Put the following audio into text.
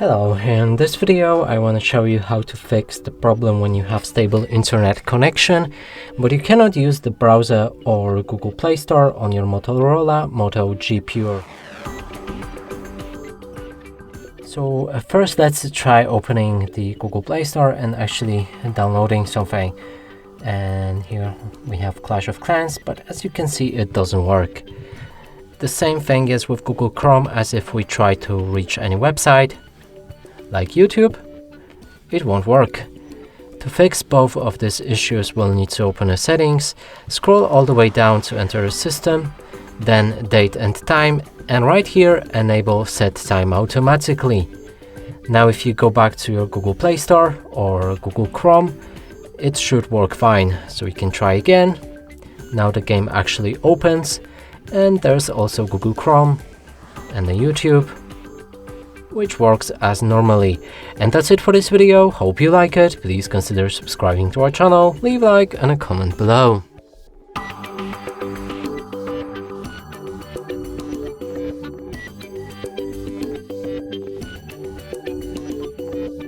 Hello, in this video I want to show you how to fix the problem when you have stable internet connection, but you cannot use the browser or Google Play Store on your Motorola Moto G Pure. So first let's try opening the Google Play Store and actually downloading something. And here we have Clash of Clans, but as you can see it doesn't work. The same thing is with Google Chrome, as if we try to reach any website like YouTube, it won't work. To fix both of these issues, we'll need to open the settings, scroll all the way down to enter a system, then date and time, and right here enable set time automatically. Now if you go back to your Google Play Store or Google Chrome, it should work fine. So we can try again. Now the game actually opens, and there's also Google Chrome and the YouTube, which works as normally. And that's it for this video. Hope you like it. Please consider subscribing to our channel, leave a like and a comment below.